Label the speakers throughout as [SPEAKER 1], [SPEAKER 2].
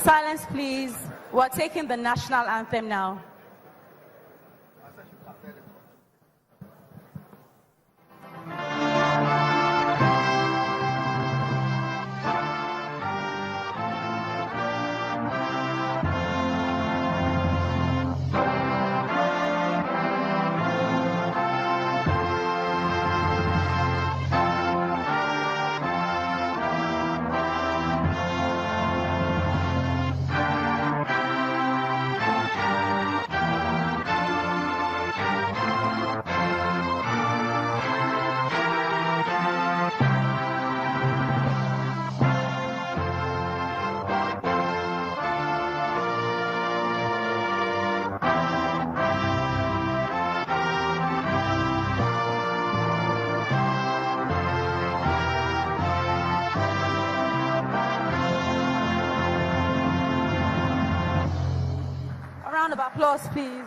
[SPEAKER 1] Silence, please. We're taking the national anthem now. Round of applause, please.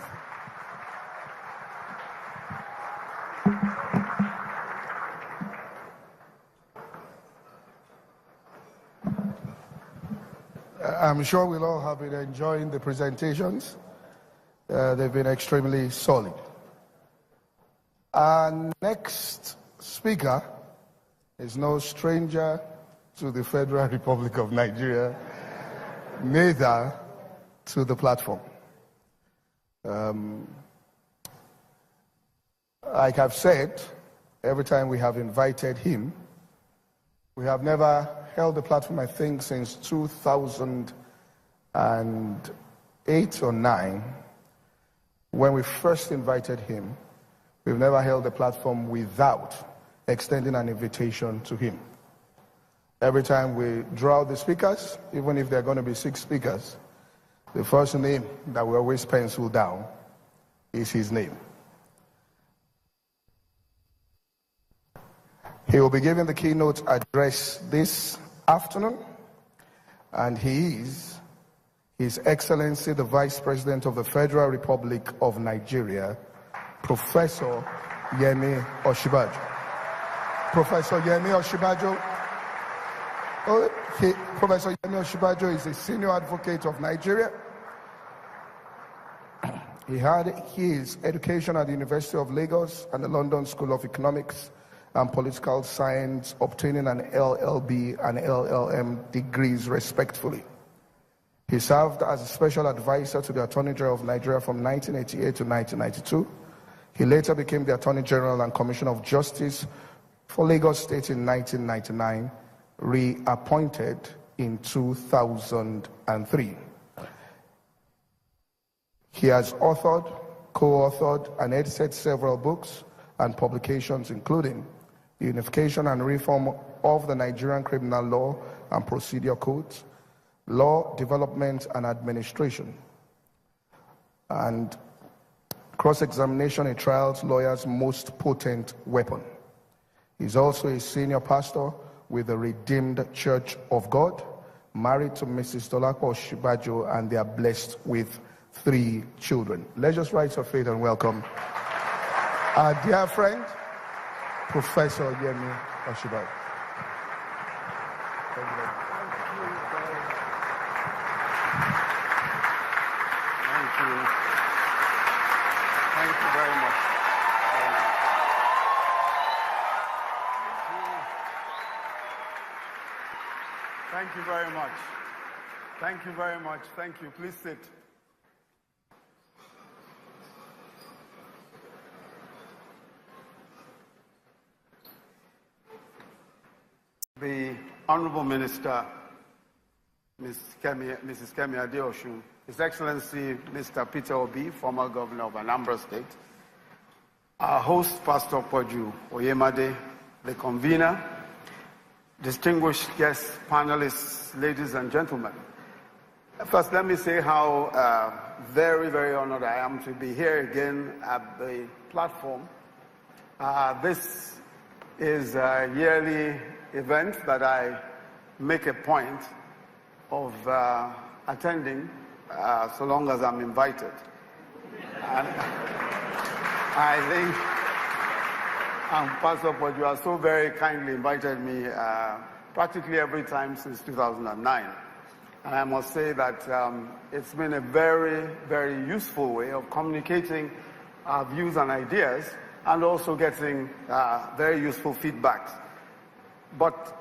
[SPEAKER 2] I'm sure we'll all have been enjoying the presentations. They've been extremely solid. Our next speaker is no stranger to the Federal Republic of Nigeria, neither to the platform. Like I've said, every time we have invited him, we have never held the platform, I think, since 2008 or 9, when we first invited him. We've never held the platform without extending an invitation to him. Every time we draw out the speakers, even if there are going to be 6 speakers, the first name that we always pencil down is his name. He will be giving the keynote address this afternoon, and he is His Excellency, the Vice President of the Federal Republic of Nigeria, Professor Yemi Osinbajo. Professor Yemi Osinbajo. Professor Yemi Osinbajo is a senior advocate of Nigeria. He had his education at the University of Lagos and the London School of Economics and Political Science, obtaining an LLB and LLM degrees respectively. He served as a special advisor to the Attorney General of Nigeria from 1988 to 1992. He later became the Attorney General and Commissioner of Justice for Lagos State in 1999, reappointed in 2003. He has authored, co-authored, and edited several books and publications, including The Unification and Reform of the Nigerian Criminal Law and Procedure Codes, Law, Development, and Administration, and Cross-Examination, a Trial Lawyer's Most Potent Weapon. He's also a senior pastor with the Redeemed Church of God, married to Mrs. Dolapo Osinbajo, and they are blessed with 3 children. Let's just rise for faith and welcome our dear friend, Professor Yemi Osinbajo. Thank you very much.
[SPEAKER 3] Thank you very much. Thank you very much. Thank you very much. Thank you. Please sit. The Honorable Minister, Mrs. Kemi Adeosun, His Excellency Mr. Peter Obi, former Governor of Anambra State, our host, Pastor Poju Oyemade, the convener, distinguished guests, panelists, ladies and gentlemen. First, let me say how very, very honored I am to be here again at the platform. This is a yearly event that I make a point of attending so long as I'm invited. And I think Pastor Poju, you have so very kindly invited me practically every time since 2009. And I must say that it's been a very, very useful way of communicating our views and ideas, and also getting very useful feedbacks. But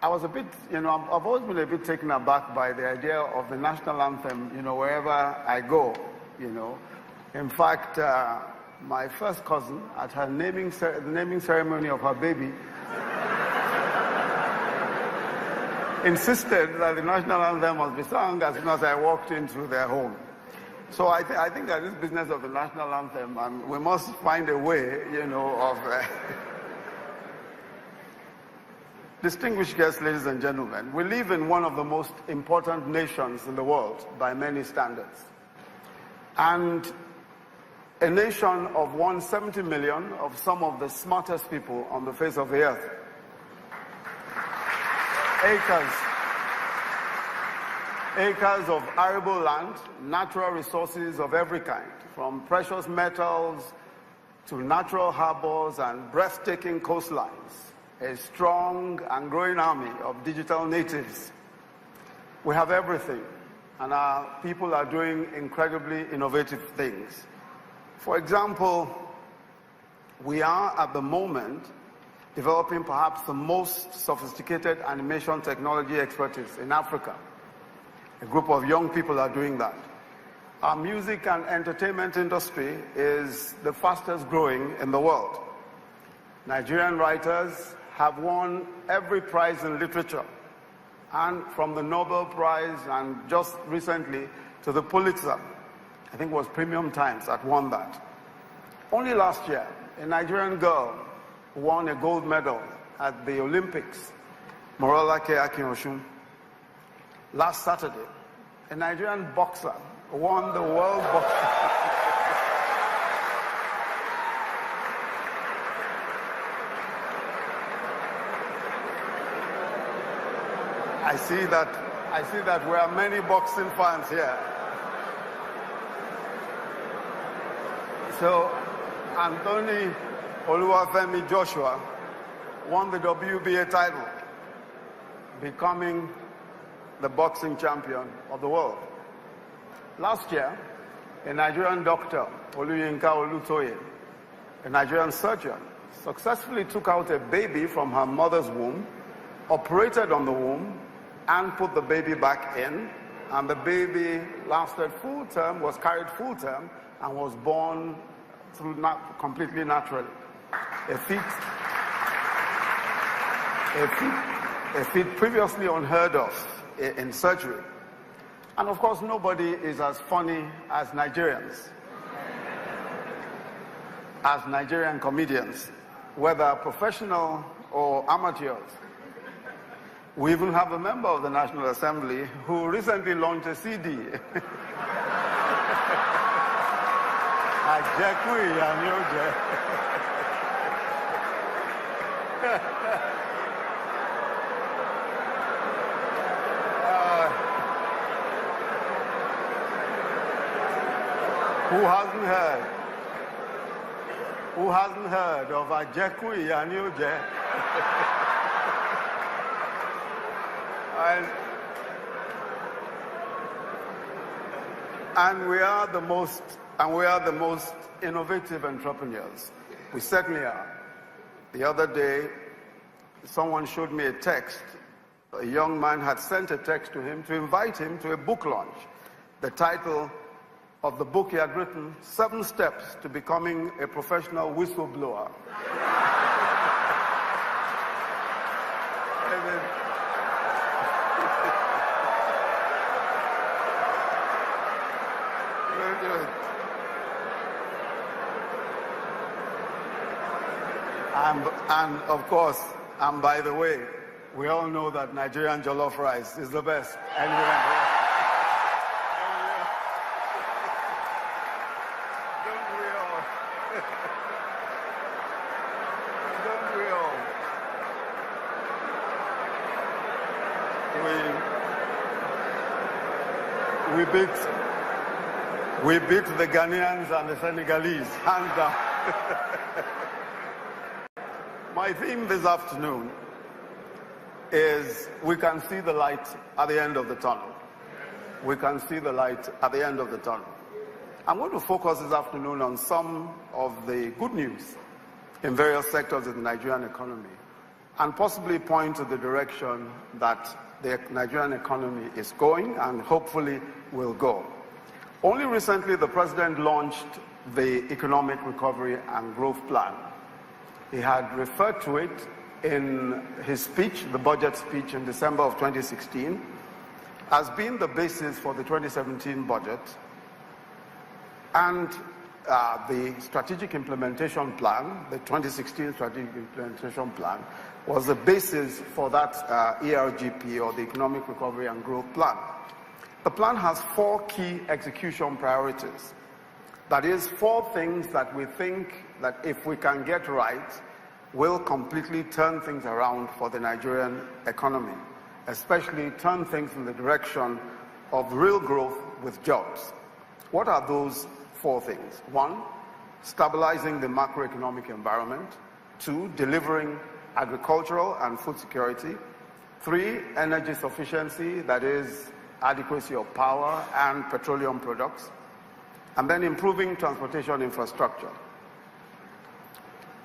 [SPEAKER 3] I was a bit, I've always been a bit taken aback by the idea of the national anthem, wherever I go, In fact, my first cousin, at her naming ceremony of her baby, insisted that the national anthem must be sung as soon as I walked into their home. So I think that this business of the national anthem, and we must find a way, of... Distinguished guests, ladies and gentlemen, we live in one of the most important nations in the world by many standards. And a nation of 170 million of some of the smartest people on the face of the earth. Acres of arable land, natural resources of every kind, from precious metals to natural harbours and breathtaking coastlines, a strong and growing army of digital natives. We have everything, and our people are doing incredibly innovative things. For example, we are at the moment developing perhaps the most sophisticated animation technology expertise in Africa. A group of young people are doing that. Our music and entertainment industry is the fastest growing in the world. Nigerian writers have won every prize in literature, and from the Nobel Prize and just recently to the Pulitzer. I think it was Premium Times that won that. Only last year, a Nigerian girl won a gold medal at the Olympics, Morolake Akinyosun. Last Saturday, a Nigerian boxer won the World Boxing. I see that there are many boxing fans here. So, Anthony Oluwafemi Joshua won the WBA title, becoming the boxing champion of the world. Last year, a Nigerian doctor, Oluyinka Olutoye, a Nigerian surgeon, successfully took out a baby from her mother's womb, operated on the womb, and put the baby back in, and the baby lasted full term, was carried full term, and was born through completely naturally. A feat previously unheard of in surgery. And of course, nobody is as funny as Nigerians, as Nigerian comedians, whether professional or amateurs. We even have a member of the National Assembly who recently launched a CD. Who hasn't heard of Ajeku Iyanioje? And we are the most innovative entrepreneurs. We certainly are. The other day, someone showed me a text. A young man had sent a text to him to invite him to a book launch. The title of the book he had written, 7 Steps to Becoming a Professional Whistleblower. And of course, and by the way, we all know that Nigerian jollof rice is the best anywhere in the world. Don't we all? Don't we all? We beat the Ghanaians and the Senegalese, hands down. My theme this afternoon is we can see the light at the end of the tunnel. we can see the light at the end of the tunnel. I'm going to focus this afternoon on some of the good news in various sectors of the Nigerian economy and possibly point to the direction that the Nigerian economy is going and hopefully will go. Only recently, the President launched the Economic Recovery and Growth Plan. He had referred to it in his speech, the budget speech in December of 2016, as being the basis for the 2017 budget, and the Strategic Implementation Plan, the 2016 Strategic Implementation Plan, was the basis for that ERGP, or the Economic Recovery and Growth Plan. The plan has 4 key execution priorities. That is, 4 things that we think that if we can get right, will completely turn things around for the Nigerian economy, especially turn things in the direction of real growth with jobs. What are those 4 things? 1, stabilizing the macroeconomic environment. 2, delivering agricultural and food security. 3, energy sufficiency, that is, adequacy of power and petroleum products. And then improving transportation infrastructure,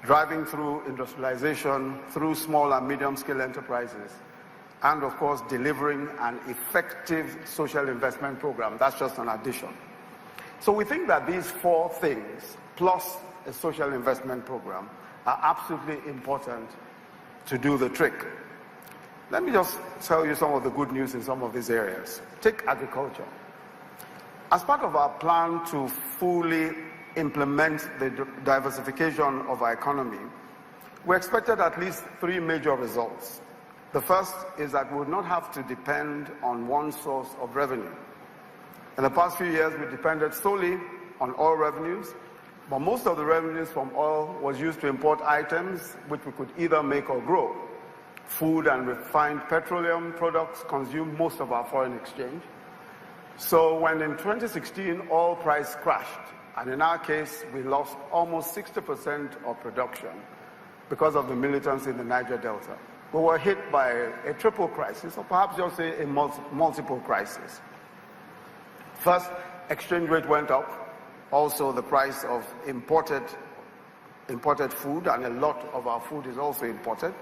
[SPEAKER 3] driving through industrialization, through small and medium-scale enterprises, and of course, delivering an effective social investment program. That's just an addition. So we think that these 4 things, plus a social investment program, are absolutely important to do the trick. Let me just tell you some of the good news in some of these areas. Take agriculture. As part of our plan to fully implement the diversification of our economy, we expected at least 3 major results. The first is that we would not have to depend on one source of revenue. In the past few years, we depended solely on oil revenues, but most of the revenues from oil was used to import items which we could either make or grow. Food and refined petroleum products consume most of our foreign exchange. So when in 2016 oil price crashed, and in our case we lost almost 60% of production because of the militancy in the Niger Delta, we were hit by a triple crisis, or perhaps you'll say a multiple crisis. First, exchange rate went up. Also, the price of imported food, and a lot of our food is also imported.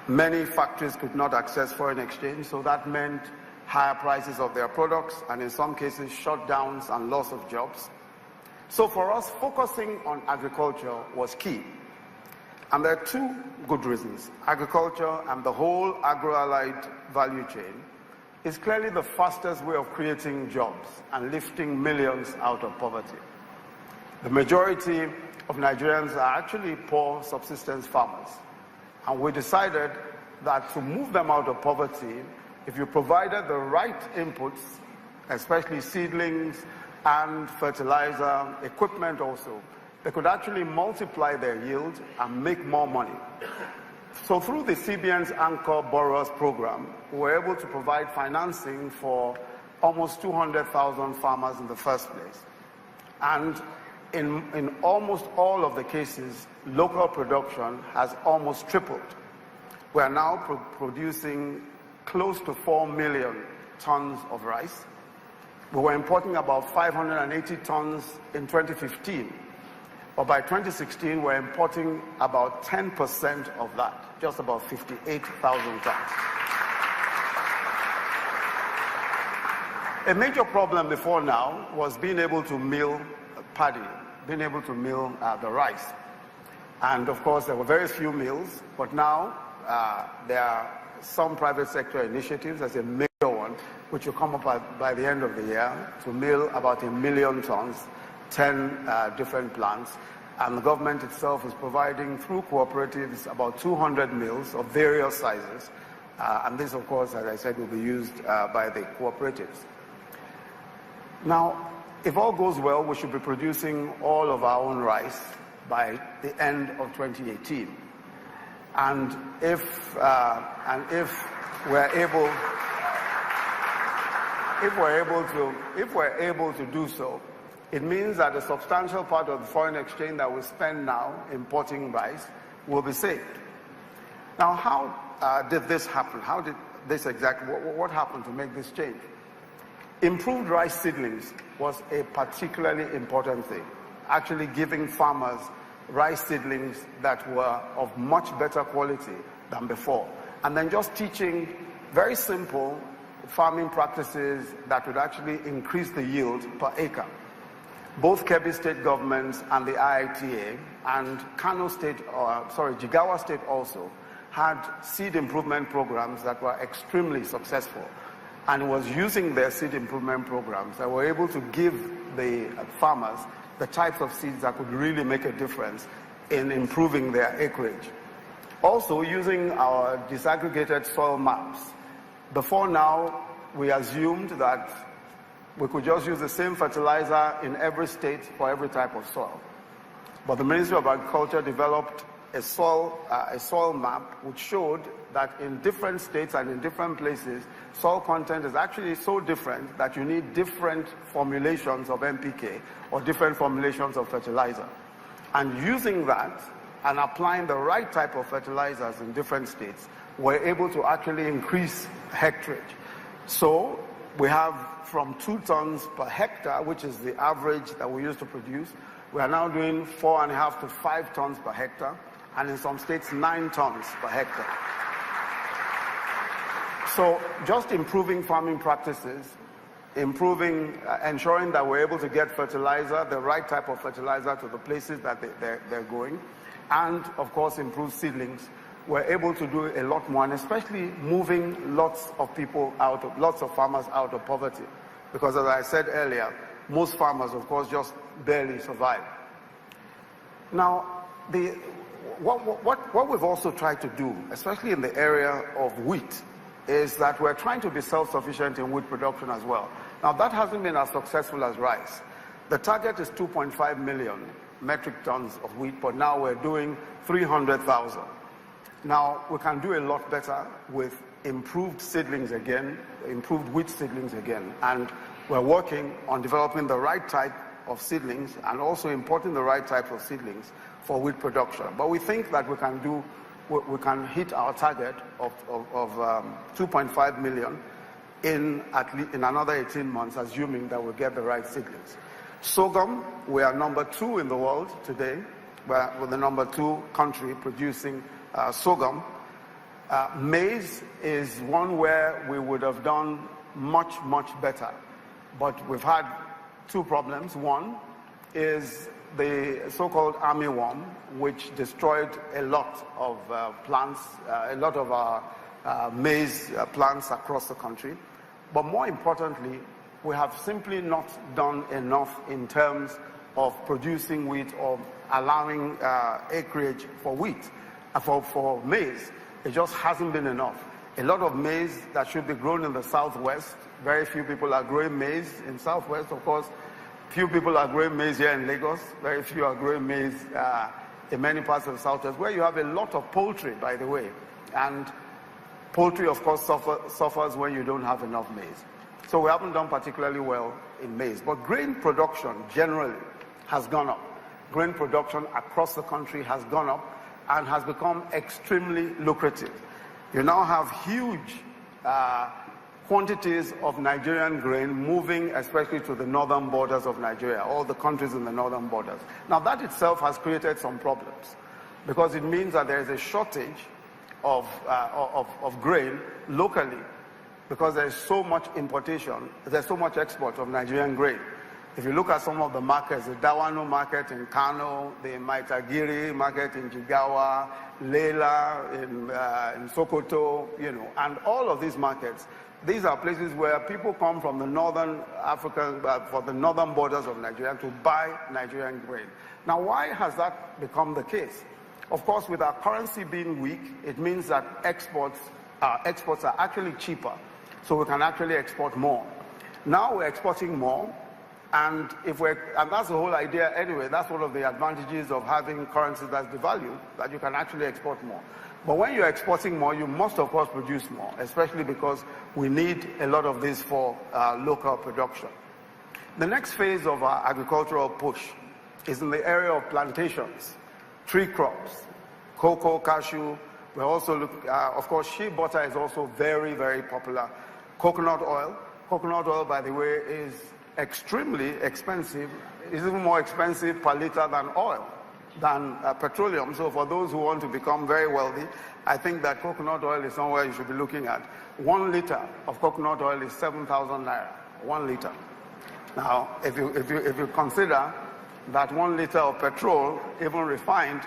[SPEAKER 3] Many factories could not access foreign exchange, so that meant higher prices of their products, and in some cases, shutdowns and loss of jobs. So for us, focusing on agriculture was key. And there are 2 good reasons. Agriculture and the whole agro-allied value chain is clearly the fastest way of creating jobs and lifting millions out of poverty. The majority of Nigerians are actually poor subsistence farmers. And we decided that to move them out of poverty, if you provided the right inputs, especially seedlings and fertilizer, equipment also, they could actually multiply their yield and make more money. So through the CBN's Anchor Borrowers Program, we were able to provide financing for almost 200,000 farmers in the first place. And in almost all of the cases, local production has almost tripled. We are now producing close to 4 million tons of rice. We were importing about 580 tons in 2015. But by 2016, we're importing about 10% of that, just about 58,000 tons. A major problem before now was being able to mill paddy, being able to mill the rice. And of course, there were very few mills, but now there are some private sector initiatives. There's a major one, which will come up by the end of the year, to mill about 1 million tons, 10 different plants. And the government itself is providing, through cooperatives, about 200 mills of various sizes. And this, of course, as I said, will be used by the cooperatives. Now, if all goes well, we should be producing all of our own rice by the end of 2018. And if we're able to do so, it means that a substantial part of the foreign exchange that we spend now importing rice will be saved. Now, how did this happen? How did this what happened to make this change? Improved rice seedlings was a particularly important thing, actually giving farmers rice seedlings that were of much better quality than before. And then just teaching very simple farming practices that would actually increase the yield per acre. Both Kebbi state governments and the IITA and Jigawa state also had seed improvement programs that were extremely successful. And it was using their seed improvement programs that were able to give the farmers the types of seeds that could really make a difference in improving their acreage. Also, using our disaggregated soil maps. Before now, we assumed that we could just use the same fertilizer in every state for every type of soil. But the Ministry of Agriculture developed a soil map which showed that in different states and in different places, soil content is actually so different that you need different formulations of NPK or different formulations of fertilizer. And using that and applying the right type of fertilizers in different states, we're able to actually increase hectarage. So we have from 2 tons per hectare, which is the average that we used to produce, we are now doing 4.5 to 5 tons per hectare, and in some states 9 tons per hectare. So just improving farming practices, ensuring that we're able to get fertilizer, the right type of fertilizer to the places that they're going, and of course improve seedlings, we're able to do a lot more, and especially moving lots of farmers out of poverty. Because as I said earlier, most farmers, of course, just barely survive. Now, what we've also tried to do, especially in the area of wheat, is that we're trying to be self-sufficient in wheat production as well. Now, that hasn't been as successful as rice. The target is 2.5 million metric tons of wheat, but now we're doing 300,000. Now, we can do a lot better with improved seedlings again, improved wheat seedlings again, and we're working on developing the right type of seedlings and also importing the right type of seedlings for wheat production. But we think that we can hit our target of 2.5 million in another 18 months, assuming that we'll get the right seedlings. Sorghum, we are number 2 in the world today. We're the number 2 country producing sorghum. Maize is one where we would have done much, much better. But we've had 2 problems. One is the so-called armyworm, which destroyed a lot of plants, a lot of our maize plants across the country. But more importantly, we have simply not done enough in terms of producing wheat or allowing acreage for wheat, for maize. It just hasn't been enough. A lot of maize that should be grown in the southwest, very few people are growing maize in southwest. Of course, few people are growing maize here in Lagos. Very few are growing maize in many parts of the southwest, where you have a lot of poultry, by the way. And poultry, of course, suffers when you don't have enough maize. So we haven't done particularly well in maize. But grain production generally has gone up. Grain production across the country has gone up and has become extremely lucrative. You now have huge quantities of Nigerian grain moving, especially to the northern borders of Nigeria, all the countries in the northern borders. Now, that itself has created some problems because it means that there is a shortage of grain locally because there is so much importation, there's so much export of Nigerian grain. If you look at some of the markets, the Dawano market in Kano, the Maitagiri market in Jigawa, Lela in Sokoto, and all of these markets, these are places where people come from the northern Africa, for the northern borders of Nigeria to buy Nigerian grain. Now, why has that become the case? Of course, with our currency being weak, it means that exports are actually cheaper, so we can actually export more. Now we're exporting more, and that's the whole idea anyway. That's one of the advantages of having currency that's devalued, that you can actually export more. But when you're exporting more, you must, of course, produce more, especially because we need a lot of this for local production. The next phase of our agricultural push is in the area of plantations, tree crops, cocoa, cashew. We also look, of course, shea butter is also very, very popular. Coconut oil. Coconut oil, by the way, is extremely expensive. It's even more expensive per liter than oil, than petroleum. So for those who want to become very wealthy, I think that coconut oil is somewhere you should be looking at. 1 liter of coconut oil is 7,000 naira. 1 liter. Now, if you consider that 1 liter of petrol, even refined,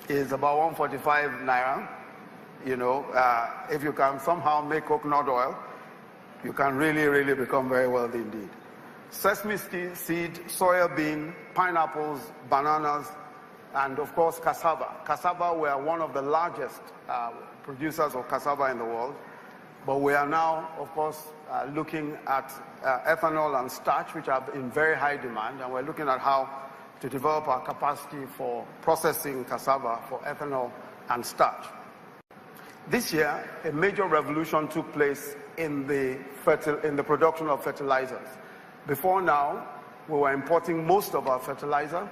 [SPEAKER 3] is about 145 naira, you know, if you can somehow make coconut oil, you can really, really become very wealthy indeed. Sesame seed, soya bean, pineapples, bananas, and of course cassava. Cassava, we are one of the largest producers of cassava in the world, but we are now, of course, looking at ethanol and starch, which are in very high demand, and we're looking at how to develop our capacity for processing cassava for ethanol and starch. This year, a major revolution took place in the production of fertilizers. Before now, we were importing most of our fertilizer,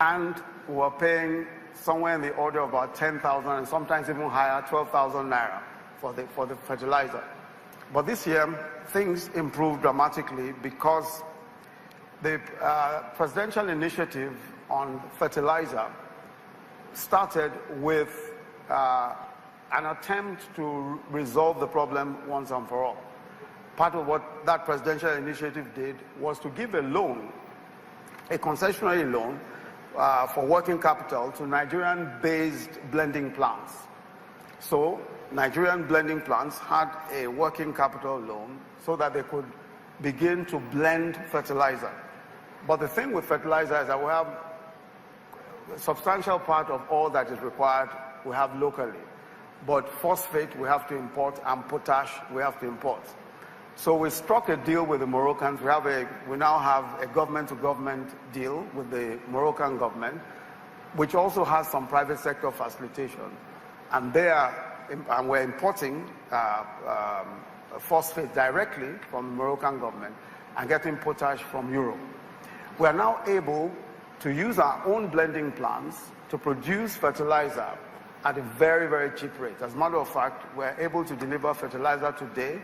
[SPEAKER 3] and we were paying somewhere in the order of about 10,000 and sometimes even higher, 12,000 naira for the fertilizer. But this year, things improved dramatically because the presidential initiative on fertilizer started with an attempt to resolve the problem once and for all. Part of what that presidential initiative did was to give a loan, a concessionary loan for working capital to Nigerian-based blending plants. So Nigerian blending plants had a working capital loan so that they could begin to blend fertilizer. But the thing with fertilizer is that we have a substantial part of all that is required we have locally. But phosphate we have to import, and potash we have to import. So we struck a deal with the Moroccans. We now have a government-to-government deal with the Moroccan government, which also has some private sector facilitation. And we're importing phosphate directly from the Moroccan government and getting potash from Europe. We are now able to use our own blending plants to produce fertilizer at a very, very cheap rate. As a matter of fact, we're able to deliver fertilizer today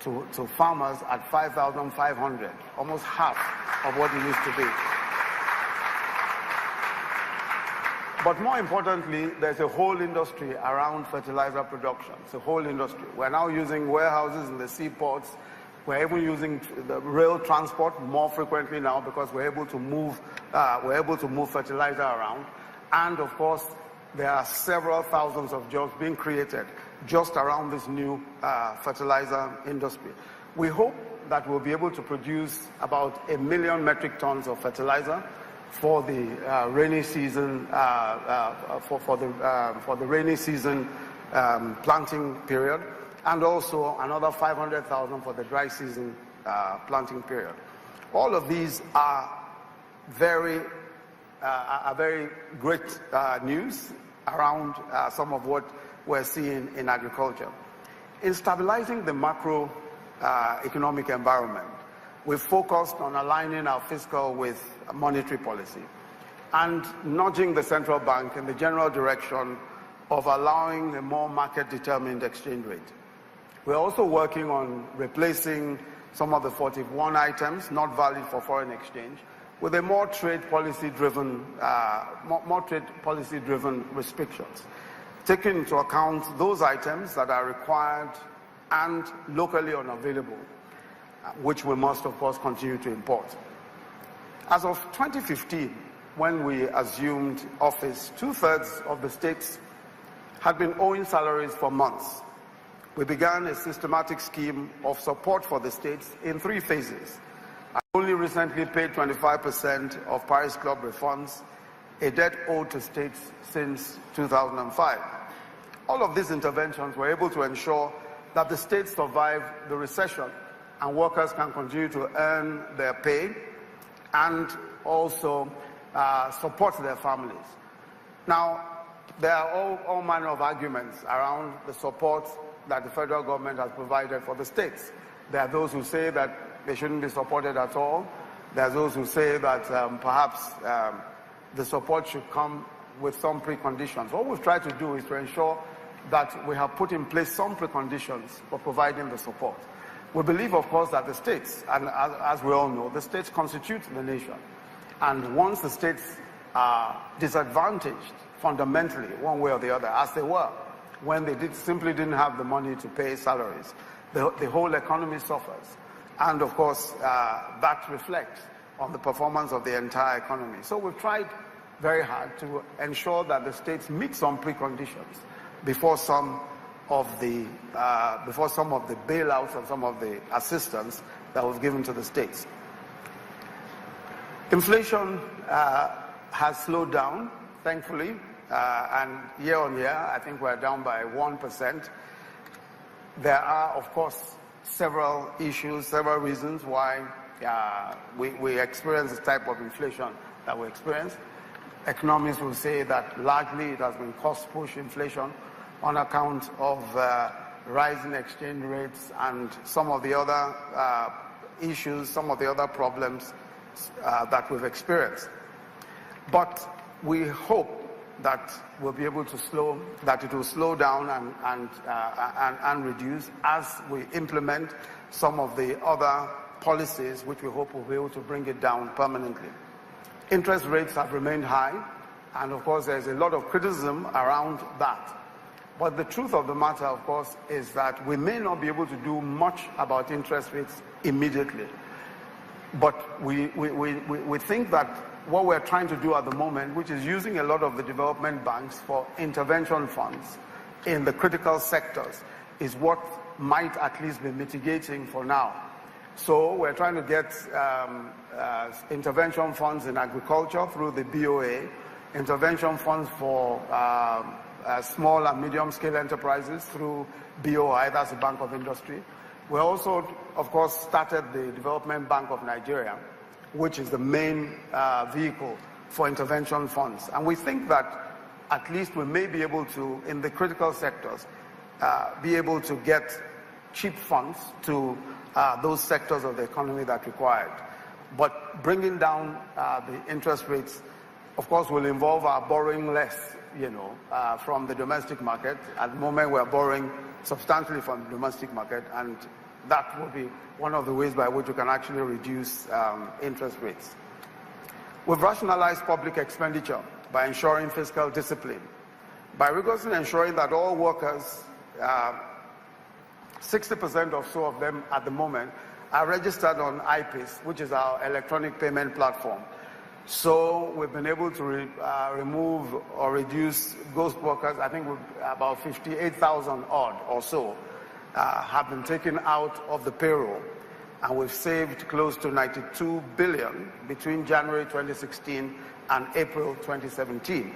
[SPEAKER 3] to farmers at 5,500, almost half of what it used to be. But more importantly, there's a whole industry around fertilizer production. It's a whole industry. We're now using warehouses in the seaports. We're even using the rail transport more frequently now because we're able to move fertilizer around. And of course, there are several thousands of jobs being created just around this new fertilizer industry. We hope that we'll be able to produce about 1 million metric tons of fertilizer for the rainy season, for the rainy season planting period, and also another 500,000 for the dry season planting period. All of these are very great news around some of what we're seeing in agriculture. In stabilizing the macro economic environment, we've focused on aligning our fiscal with monetary policy and nudging the central bank in the general direction of allowing a more market-determined exchange rate. We're also working on replacing some of the 41 items not valid for foreign exchange with a more trade policy-driven restrictions, taking into account those items that are required and locally unavailable, which we must, of course, continue to import. As of 2015, when we assumed office, 2/3 of the states had been owing salaries for months. We began a systematic scheme of support for the states in 3 phases. I only recently paid 25% of Paris Club refunds, a debt owed to states since 2005. All of these interventions were able to ensure that the states survive the recession and workers can continue to earn their pay and also support their families. Now, there are all manner of arguments around the support that the federal government has provided for the states. There are those who say that they shouldn't be supported at all. There are those who say that perhaps the support should come with some preconditions. What we've tried to do is to ensure that we have put in place some preconditions for providing the support. We believe, of course, that the states, and as we all know, the states constitute the nation. And once the states are disadvantaged fundamentally, one way or the other, as they were, when they simply didn't have the money to pay salaries, the whole economy suffers. And of course, that reflects on the performance of the entire economy. So we've tried very hard to ensure that the states meet some preconditions before some of the bailouts and some of the assistance that was given to the states. Inflation has slowed down, thankfully, and year on year, I think we're down by 1%. There are, of course, several issues, several reasons why we experience this type of inflation that we experience. Economists will say that largely it has been cost-push inflation on account of rising exchange rates and some of the other issues, some of the other problems that we've experienced. But we hope that we'll be able to it will slow down and reduce as we implement some of the other policies which we hope will be able to bring it down permanently. Interest rates have remained high, and of course there's a lot of criticism around that. But the truth of the matter, of course, is that we may not be able to do much about interest rates immediately. But we think that what we're trying to do at the moment, which is using a lot of the development banks for intervention funds in the critical sectors, is what might at least be mitigating for now. So we're trying to get intervention funds in agriculture through the BOA, intervention funds for small and medium-scale enterprises through BOI, that's the Bank of Industry. We also, of course, started the Development Bank of Nigeria, which is the main vehicle for intervention funds. And we think that at least we may be able to, in the critical sectors, be able to get cheap funds to those sectors of the economy that require it. But bringing down the interest rates, of course, will involve our borrowing less, from the domestic market. At the moment, we're borrowing substantially from the domestic market, and that will be one of the ways by which we can actually reduce interest rates. We've rationalized public expenditure by ensuring fiscal discipline, by rigorously ensuring that all workers, 60% or so of them at the moment, are registered on IPIS, which is our electronic payment platform. So we've been able to remove or reduce ghost workers. I think about 58,000 odd or so have been taken out of the payroll, and we've saved close to 92 billion between January 2016 and April 2017.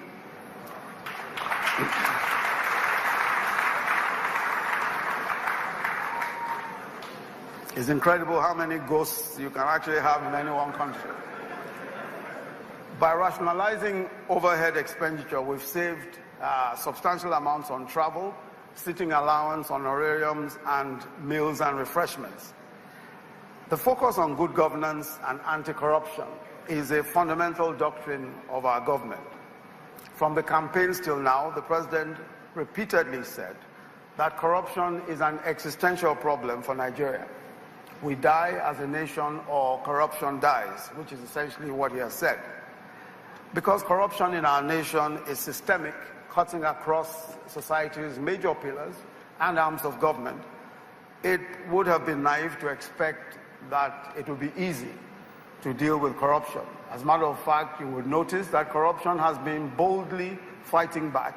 [SPEAKER 3] It's incredible how many ghosts you can actually have in any one country. By rationalizing overhead expenditure, we've saved substantial amounts on travel, sitting allowance, honorariums, and meals and refreshments. The focus on good governance and anti-corruption is a fundamental doctrine of our government. From the campaigns till now, the President repeatedly said that corruption is an existential problem for Nigeria. We die as a nation or corruption dies, which is essentially what he has said. Because corruption in our nation is systemic, cutting across society's major pillars and arms of government, it would have been naive to expect that it would be easy to deal with corruption. As a matter of fact, you would notice that corruption has been boldly fighting back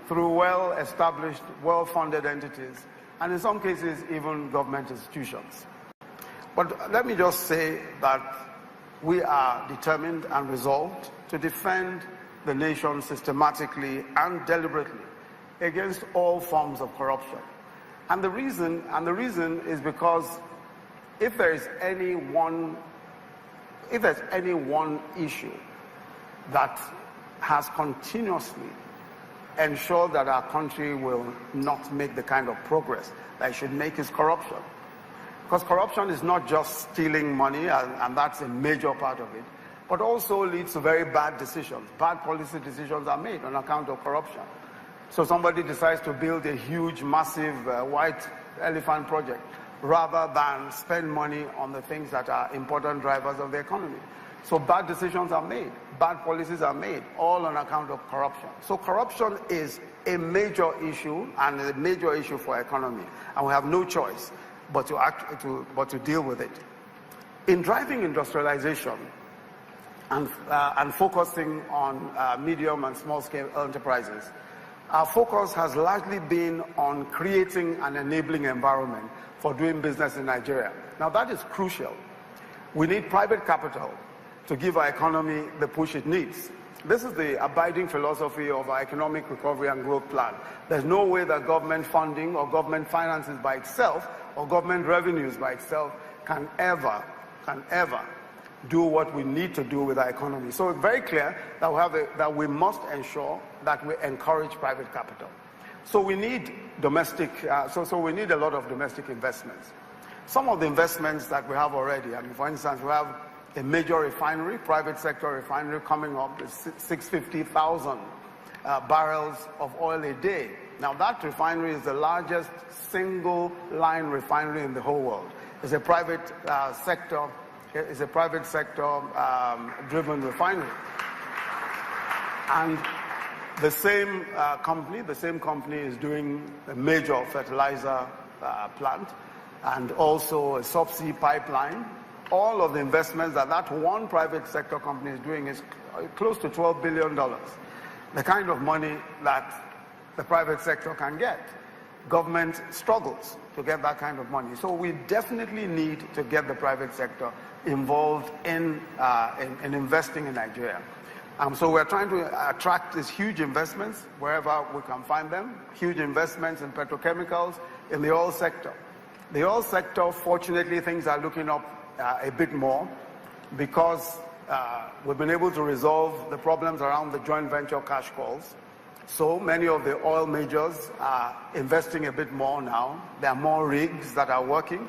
[SPEAKER 3] through well-established, well-funded entities, and in some cases, even government institutions. But let me just say that we are determined and resolved to defend the nation systematically and deliberately against all forms of corruption. And the reason is because if there's any one issue that has continuously ensured that our country will not make the kind of progress that it should make, is corruption. Because corruption is not just stealing money, and that's a major part of it, but also leads to very bad decisions. Bad policy decisions are made on account of corruption. So somebody decides to build a huge, massive white elephant project, rather than spend money on the things that are important drivers of the economy. So bad decisions are made, bad policies are made, all on account of corruption. So corruption is a major issue and a major issue for our economy, and we have no choice but to deal with it. In driving industrialization and focusing on medium and small-scale enterprises, our focus has largely been on creating an enabling environment for doing business in Nigeria. Now that is crucial. We need private capital to give our economy the push it needs. This is the abiding philosophy of our economic recovery and growth plan. There's no way that government funding or government finances by itself or government revenues by itself can ever do what we need to do with our economy. So it's very clear that we must ensure that we encourage private capital. So we need domestic. So we need a lot of domestic investments. Some of the investments that we have already. I mean, for instance, we have a major refinery, private sector refinery coming up with 650,000 barrels of oil a day. Now that refinery is the largest single line refinery in the whole world. It's a private sector. It's a private sector driven refinery. And the same company is doing a major fertilizer plant and also a subsea pipeline. All of the investments that one private sector company is doing is close to $12 billion. The kind of money that the private sector can get. Government struggles to get that kind of money. So we definitely need to get the private sector involved in investing in Nigeria. So we're trying to attract these huge investments wherever we can find them, huge investments in petrochemicals, in the oil sector. The oil sector, fortunately, things are looking up a bit more because we've been able to resolve the problems around the joint venture cash calls. So many of the oil majors are investing a bit more now. There are more rigs that are working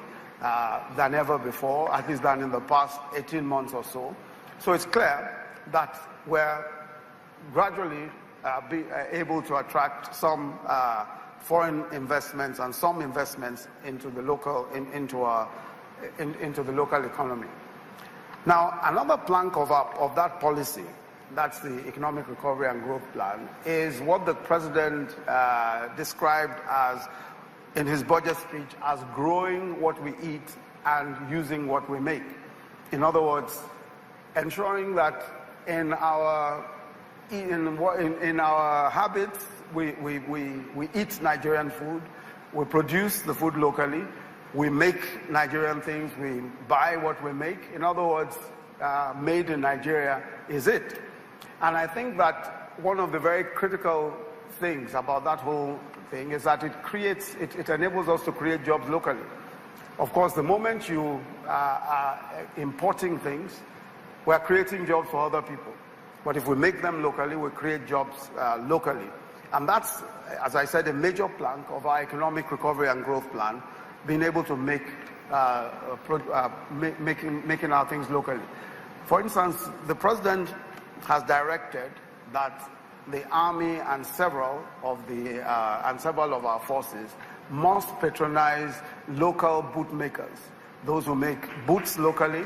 [SPEAKER 3] than ever before, at least than in the past 18 months or so. So it's clear that we're gradually able to attract some foreign investments and some investments into the local into the local economy. Now, another plank of that policy, that's the Economic Recovery and Growth Plan, is what the President described as, in his budget speech, as growing what we eat and using what we make. In other words, ensuring that in our habits, we eat Nigerian food, we produce the food locally, we make Nigerian things, we buy what we make. In other words, made in Nigeria is it. And I think that one of the very critical things about that whole thing is that it enables us to create jobs locally. Of course, the moment you are importing things, we're creating jobs for other people. But if we make them locally, we create jobs locally. And that's, as I said, a major plank of our Economic Recovery and Growth Plan, being able to making our things locally. For instance, the President has directed that the Army and several of our forces must patronize local boot makers, those who make boots locally,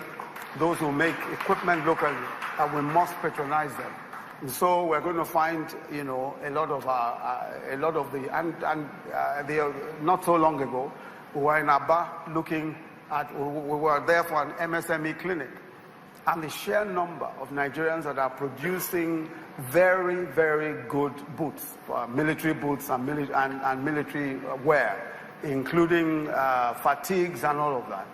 [SPEAKER 3] those who make equipment locally, and we must patronize them. And so we're going to find, not so long ago, we were in Aba we were there for an MSME clinic. And the sheer number of Nigerians that are producing very, very good boots, military boots and military wear, including fatigues and all of that.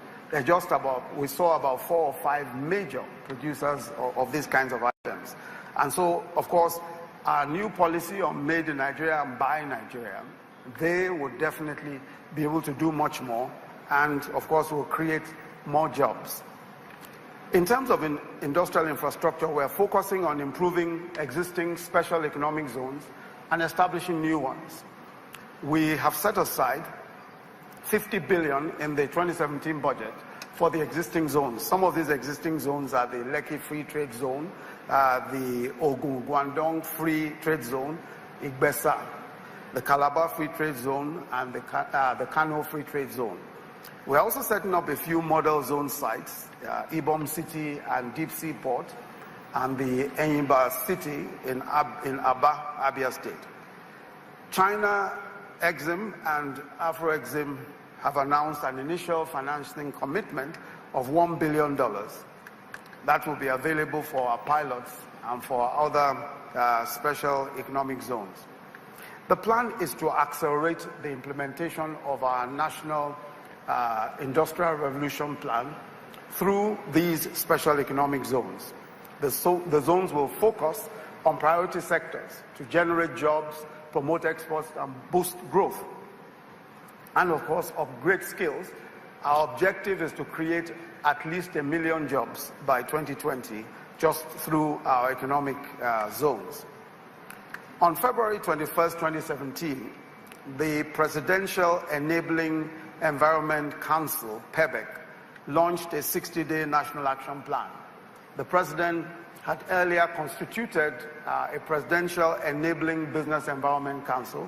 [SPEAKER 3] We saw about 4 or 5 major producers of these kinds of items. And so, of course, our new policy on made in Nigeria and buy Nigeria, they would definitely be able to do much more, and of course will create more jobs. In terms of industrial infrastructure, we're focusing on improving existing special economic zones and establishing new ones. We have set aside 50 billion in the 2017 budget for the existing zones. Some of these existing zones are the Lekki Free Trade Zone, the Ogun-Guandong Free Trade Zone, Igbesa, the Calabar Free Trade Zone, and the Kano Free Trade Zone. We're also setting up a few model zone sites, Ibom City and Deep Sea Port, and the Enyimba City in Aba, Abia State. China, EXIM, and Afro-EXIM have announced an initial financing commitment of $1 billion that will be available for our pilots and for other special economic zones. The plan is to accelerate the implementation of our national industrial revolution plan through these special economic zones. The zones will focus on priority sectors to generate jobs, promote exports, and boost growth. And of course, upgrade skills. Our objective is to create at least 1 million jobs by 2020 just through our economic zones. On February 21st, 2017, the Presidential Enabling Environment Council, PEBEC, launched a 60-day national action plan. The President had earlier constituted a Presidential Enabling Business Environment Council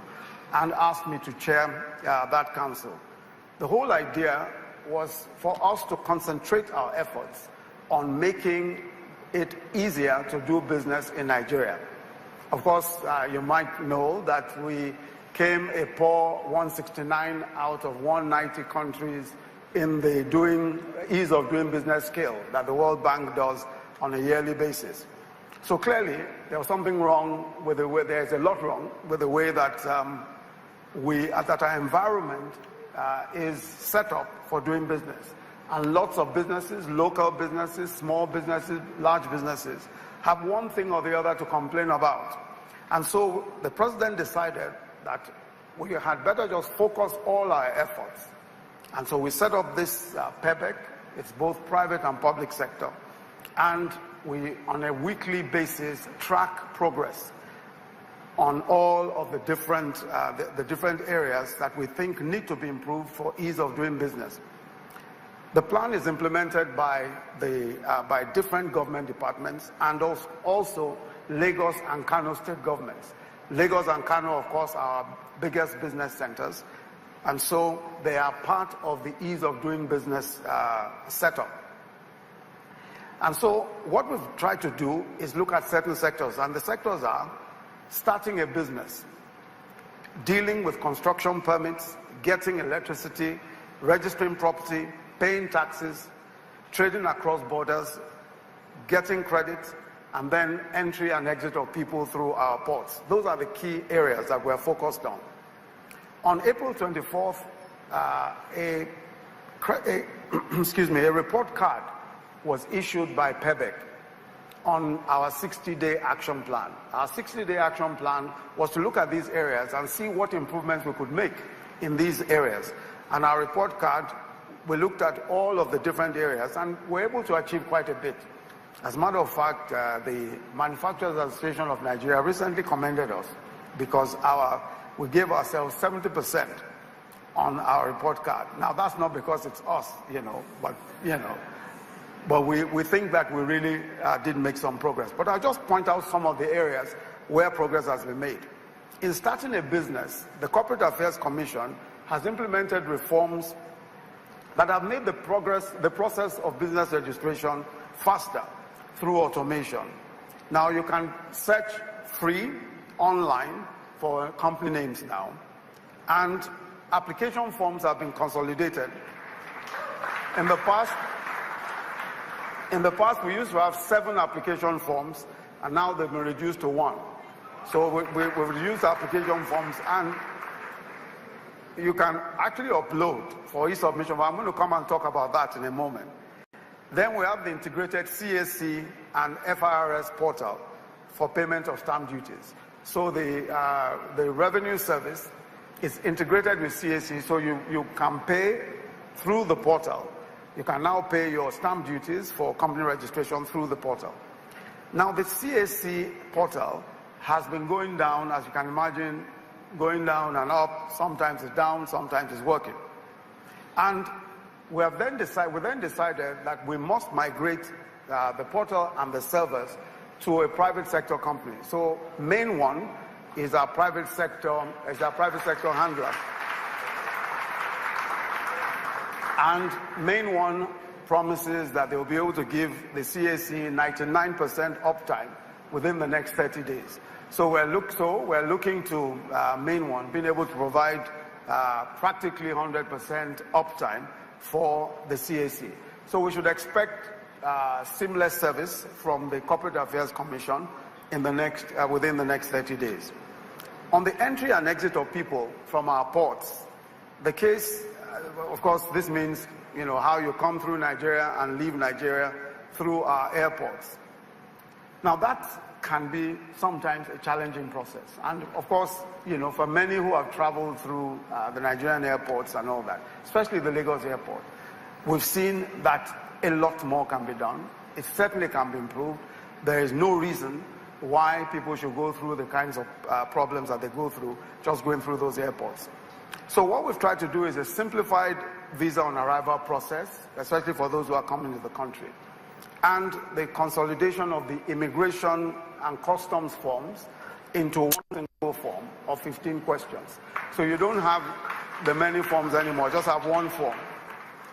[SPEAKER 3] and asked me to chair that council. The whole idea was for us to concentrate our efforts on making it easier to do business in Nigeria. Of course, you might know that we came a poor 169 out of 190 countries in the ease of doing business scale that the World Bank does on a yearly basis. So clearly, there was something wrong with the way, there's a lot wrong with the way that our environment is set up for doing business. And lots of businesses, local businesses, small businesses, large businesses, have one thing or the other to complain about. And so the President decided that we had better just focus all our efforts. And so we set up this PEBEC. It's both private and public sector. And we, on a weekly basis, track progress on all of the different areas that we think need to be improved for ease of doing business. The plan is implemented by different government departments and also Lagos and Kano state governments. Lagos and Kano, of course, are our biggest business centers, and so they are part of the ease of doing business setup. And so what we've tried to do is look at certain sectors, and the sectors are starting a business, dealing with construction permits, getting electricity, registering property, paying taxes, trading across borders, getting credit, and then entry and exit of people through our ports. Those are the key areas that we're focused on. On April 24th, a report card was issued by PEBEC on our 60-day action plan. Our 60-day action plan was to look at these areas and see what improvements we could make in these areas. And our report card, we looked at all of the different areas and were able to achieve quite a bit. As a matter of fact, the Manufacturers Association of Nigeria recently commended us because we gave ourselves 70% on our report card. Now, that's not because it's us, but we think that we really did make some progress. But I'll just point out some of the areas where progress has been made. In starting a business, the Corporate Affairs Commission has implemented reforms that have made the process of business registration faster through automation. Now you can search free online for company names now, and application forms have been consolidated. In the past we used to have 7 application forms, and now they've been reduced to 1. So we've reduced application forms, and you can actually upload for e-submission, but I'm going to come and talk about that in a moment. Then we have the integrated CAC and FIRS portal for payment of stamp duties. So the revenue service is integrated with CAC, so you can pay through the portal. You can now pay your stamp duties for company registration through the portal. Now the CAC portal has been going down, as you can imagine, going down and up. Sometimes it's down, sometimes it's working. And we then decided that we must migrate the portal and the servers to a private sector company. So main one is our private sector handler. And main one promises that they will be able to give the CAC 99% uptime within the next 30 days. So we're looking to main one being able to provide practically 100% uptime for the CAC. So we should expect seamless service from the Corporate Affairs Commission in the within the next 30 days. On the entry and exit of people from our ports, the case, of course, this means how you come through Nigeria and leave Nigeria through our airports. Now that can be sometimes a challenging process, and of course, for many who have traveled through the Nigerian airports and all that, especially the Lagos airport, we've seen that a lot more can be done. It certainly can be improved. There is no reason why people should go through the kinds of problems that they go through just going through those airports. So what we've tried to do is a simplified visa on arrival process, especially for those who are coming to the country, and the consolidation of the immigration and customs forms into one single form of 15 questions. So you don't have the many forms anymore, just have one form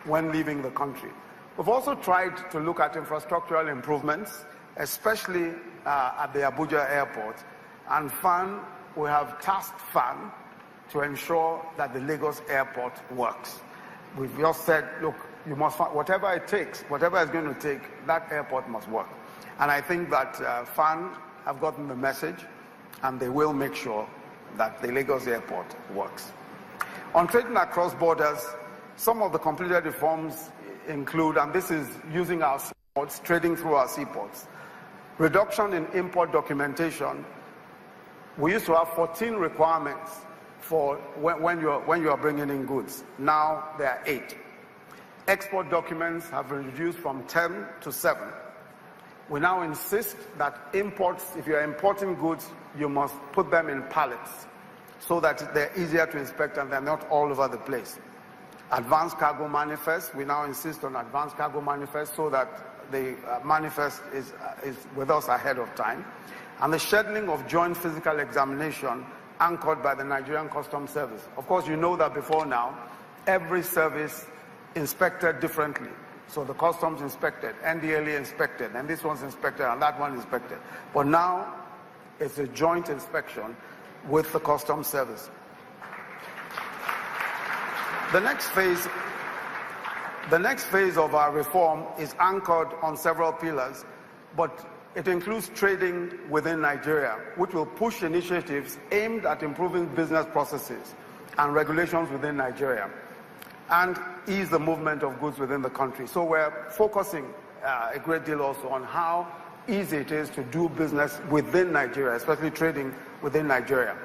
[SPEAKER 3] when leaving the country. We've also tried to look at infrastructural improvements, especially at the Abuja airport. And we have tasked FAN to ensure that the Lagos airport works. We've just said, look, you must find, whatever it takes, whatever it's going to take, that airport must work. And I think that FAN have gotten the message, and they will make sure that the Lagos airport works. On trading across borders, some of the completed reforms include, and this is using our seaports, trading through our seaports, reduction in import documentation. We used to have 14 requirements for when you are bringing in goods. Now there are 8. Export documents have been reduced from 10 to 7. We now insist that imports, if you are importing goods, you must put them in pallets so that they're easier to inspect and they're not all over the place. Advanced cargo manifest, we now insist on advanced cargo manifest so that the manifest is with us ahead of time. And the scheduling of joint physical examination anchored by the Nigerian Customs Service. Of course, you know that before now, every service inspected differently. So the customs inspected, NDLA inspected, and this one's inspected, and that one inspected. But now, it's a joint inspection with the Customs Service. The next phase of our reform is anchored on several pillars, but it includes trading within Nigeria, which will push initiatives aimed at improving business processes and regulations within Nigeria, and ease the movement of goods within the country. So we're focusing a great deal also on how easy it is to do business within Nigeria, especially trading within Nigeria.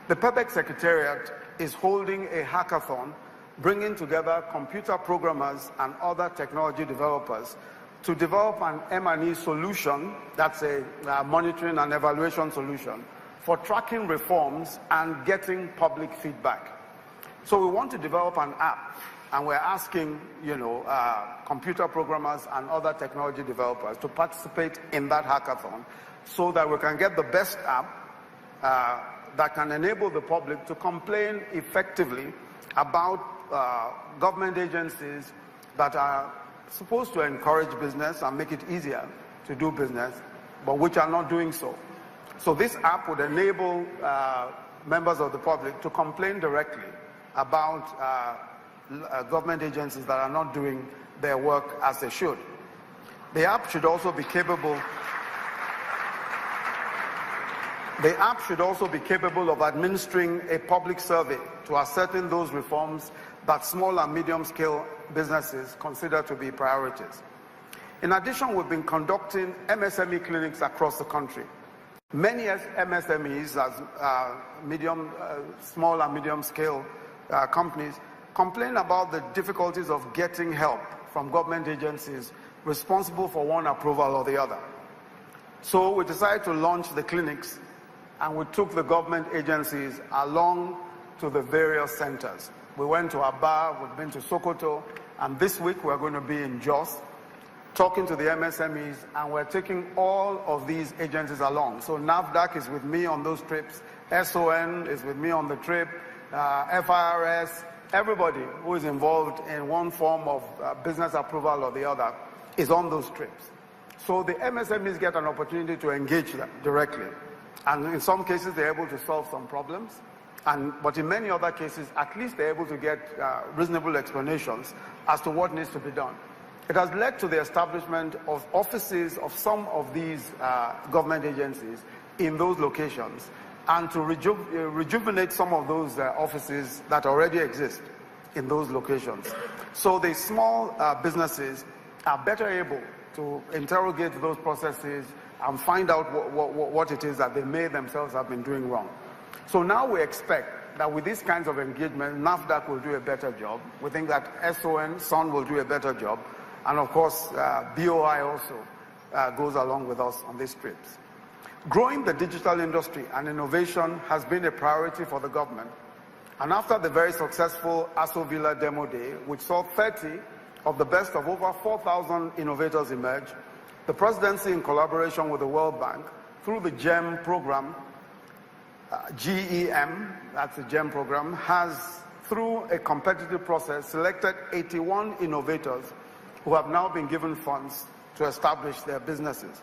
[SPEAKER 3] The PEBEC Secretariat is holding a hackathon bringing together computer programmers and other technology developers to develop an M&E solution, that's a monitoring and evaluation solution, for tracking reforms and getting public feedback. So we want to develop an app, and we're asking, computer programmers and other technology developers to participate in that hackathon so that we can get the best app that can enable the public to complain effectively about government agencies that are supposed to encourage business and make it easier to do business, but which are not doing so. So this app would enable members of the public to complain directly about government agencies that are not doing their work as they should. The app should also be capable of administering a public survey to ascertain those reforms that small and medium-scale businesses consider to be priorities. In addition, we've been conducting MSME clinics across the country. Many MSMEs, as small and medium-scale companies, complain about the difficulties of getting help from government agencies responsible for one approval or the other. So we decided to launch the clinics, and we took the government agencies along to the various centers. We went to Aba, we've been to Sokoto, and this week we're going to be in Jos, talking to the MSMEs, and we're taking all of these agencies along. So NAFDAC is with me on those trips, SON is with me on the trip, FIRS, everybody who is involved in one form of business approval or the other is on those trips. So the MSMEs get an opportunity to engage them directly. And in some cases, they're able to solve some problems. But in many other cases, at least they're able to get reasonable explanations as to what needs to be done. It has led to the establishment of offices of some of these government agencies in those locations, and to rejuvenate some of those offices that already exist in those locations. So the small businesses are better able to interrogate those processes and find out what it is that they may themselves have been doing wrong. So now we expect that with these kinds of engagement, NAFDAC will do a better job. We think that SON will do a better job. And of course, BOI also goes along with us on these trips. Growing the digital industry and innovation has been a priority for the government. And after the very successful Aso Villa Demo Day, which saw 30 of the best of over 4,000 innovators emerge, the presidency, in collaboration with the World Bank, through the GEM program, GEM, that's the GEM program, has, through a competitive process, selected 81 innovators who have now been given funds to establish their businesses.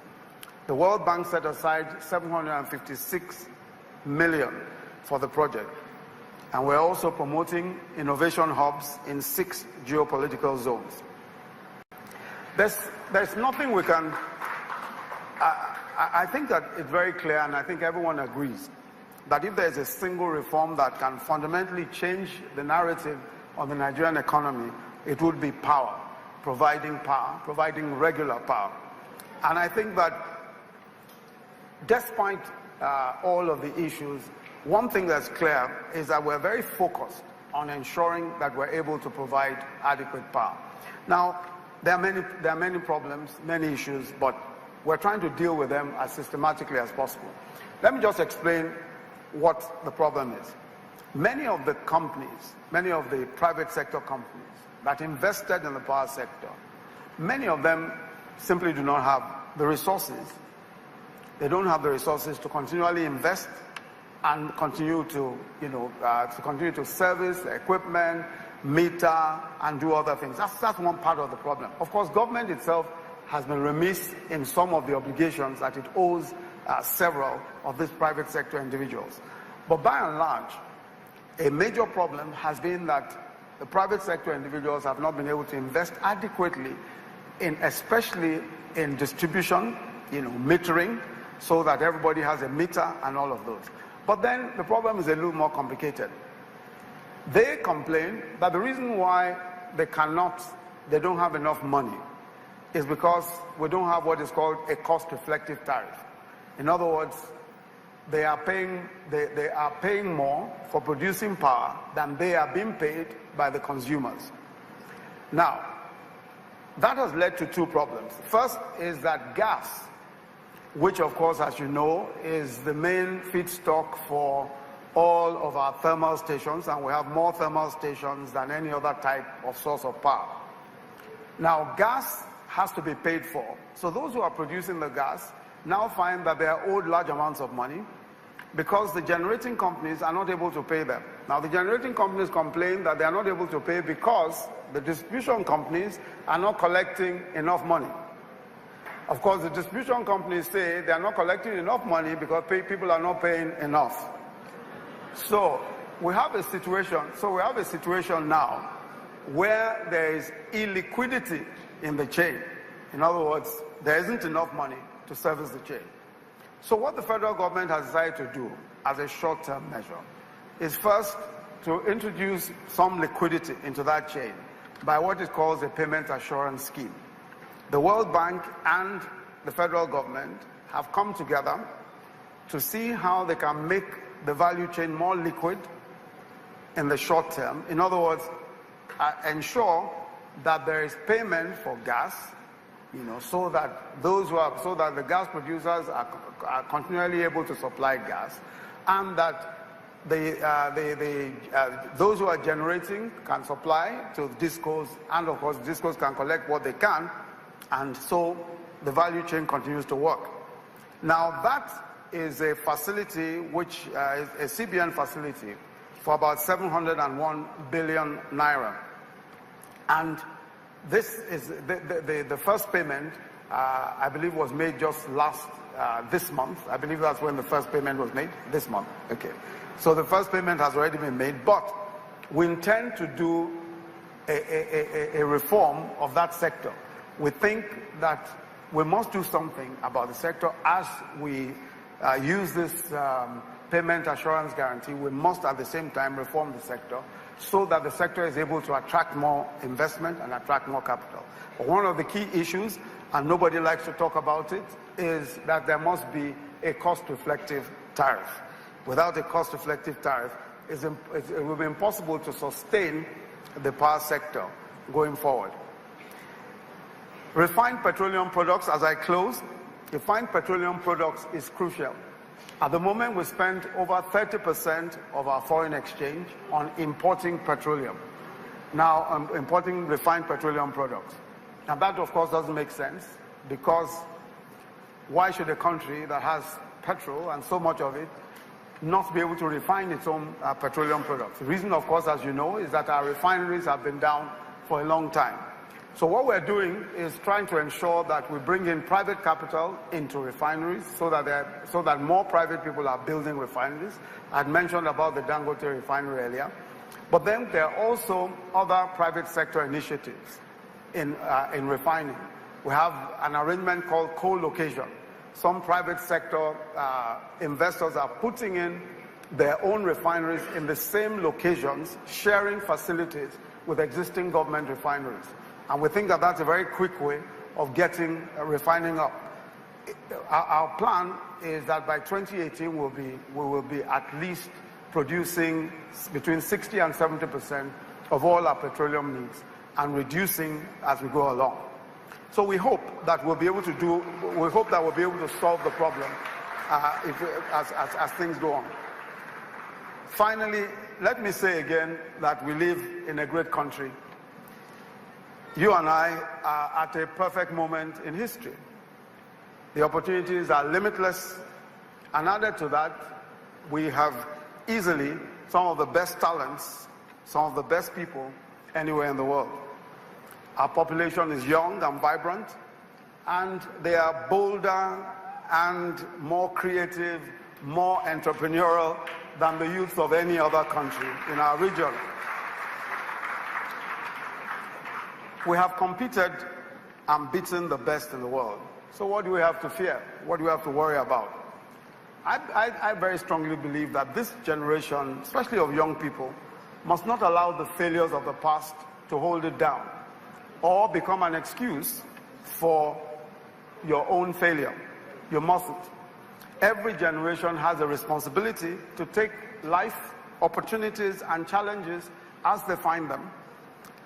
[SPEAKER 3] The World Bank set aside $756 million for the project. And we're also promoting innovation hubs in 6 geopolitical zones. There's nothing we can... I think that it's very clear, and I think everyone agrees, that if there's a single reform that can fundamentally change the narrative of the Nigerian economy, it would be power, providing regular power. And I think that despite all of the issues, one thing that's clear is that we're very focused on ensuring that we're able to provide adequate power. Now, there are many problems, many issues, but we're trying to deal with them as systematically as possible. Let me just explain what the problem is. Many of the companies, many of the private sector companies that invested in the power sector, many of them simply do not have the resources. They don't have the resources to continually invest and continue to, continue to service the equipment, meter, and do other things. That's one part of the problem. Of course, government itself has been remiss in some of the obligations that it owes several of these private sector individuals. But by and large, a major problem has been that the private sector individuals have not been able to invest adequately especially in distribution, metering, so that everybody has a meter and all of those. But then the problem is a little more complicated. They complain that the reason why they don't have enough money is because we don't have what is called a cost-reflective tariff. In other words, they are paying more for producing power than they are being paid by the consumers. Now, that has led to 2 problems. First is that gas, which of course, as you know, is the main feedstock for all of our thermal stations, and we have more thermal stations than any other type of source of power. Now, gas has to be paid for. So those who are producing the gas now find that they are owed large amounts of money because the generating companies are not able to pay them. Now, the generating companies complain that they are not able to pay because the distribution companies are not collecting enough money. Of course, the distribution companies say they are not collecting enough money because people are not paying enough. So we have a situation now where there is illiquidity in the chain. In other words, there isn't enough money to service the chain. So what the federal government has decided to do as a short-term measure is first to introduce some liquidity into that chain by what it calls a payment assurance scheme. The World Bank and the federal government have come together to see how they can make the value chain more liquid in the short term. In other words, ensure that there is payment for gas, so that the gas producers are continually able to supply gas, and that those who are generating can supply to discos, and of course discos can collect what they can, and so the value chain continues to work. Now that is a facility which is a CBN facility, for about 701 billion naira. And this is the first payment, I believe, was made just this month. I believe that's when the first payment was made, this month. Okay. So the first payment has already been made, but we intend to do a reform of that sector. We think that we must do something about the sector as we use this payment assurance guarantee. We must at the same time reform the sector so that the sector is able to attract more investment and attract more capital. But one of the key issues, and nobody likes to talk about it, is that there must be a cost-reflective tariff. Without a cost-reflective tariff, it will be impossible to sustain the power sector going forward. Refined petroleum products, as I close, refined petroleum products is crucial. At the moment, we spend over 30% of our foreign exchange on importing petroleum. Now, importing refined petroleum products. And that, of course, doesn't make sense, because why should a country that has petrol and so much of it not be able to refine its own petroleum products? The reason, of course, as you know, is that our refineries have been down for a long time. So what we're doing is trying to ensure that we bring in private capital into refineries so that more private people are building refineries. I'd mentioned about the Dangote refinery earlier. But then there are also other private sector initiatives in refining. We have an arrangement called co-location. Some private sector investors are putting in their own refineries in the same locations, sharing facilities with existing government refineries. And we think that that's a very quick way of getting refining up. Our plan is that by 2018, we will be at least producing between 60 and 70% of all our petroleum needs and reducing as we go along. So we hope that we'll be able to solve the problem as things go on. Finally, let me say again that we live in a great country. You and I are at a perfect moment in history. The opportunities are limitless, and added to that, we have easily some of the best talents, some of the best people anywhere in the world. Our population is young and vibrant, and they are bolder and more creative, more entrepreneurial than the youth of any other country in our region. We have competed and beaten the best in the world. So what do we have to fear? What do we have to worry about? I very strongly believe that this generation, especially of young people, must not allow the failures of the past to hold it down or become an excuse for your own failure. You mustn't. Every generation has a responsibility to take life, opportunities, and challenges as they find them,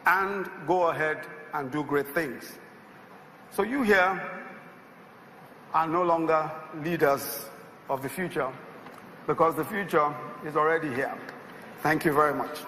[SPEAKER 3] and go ahead and do great things. So you here are no longer leaders of the future, because the future is already here. Thank you very much.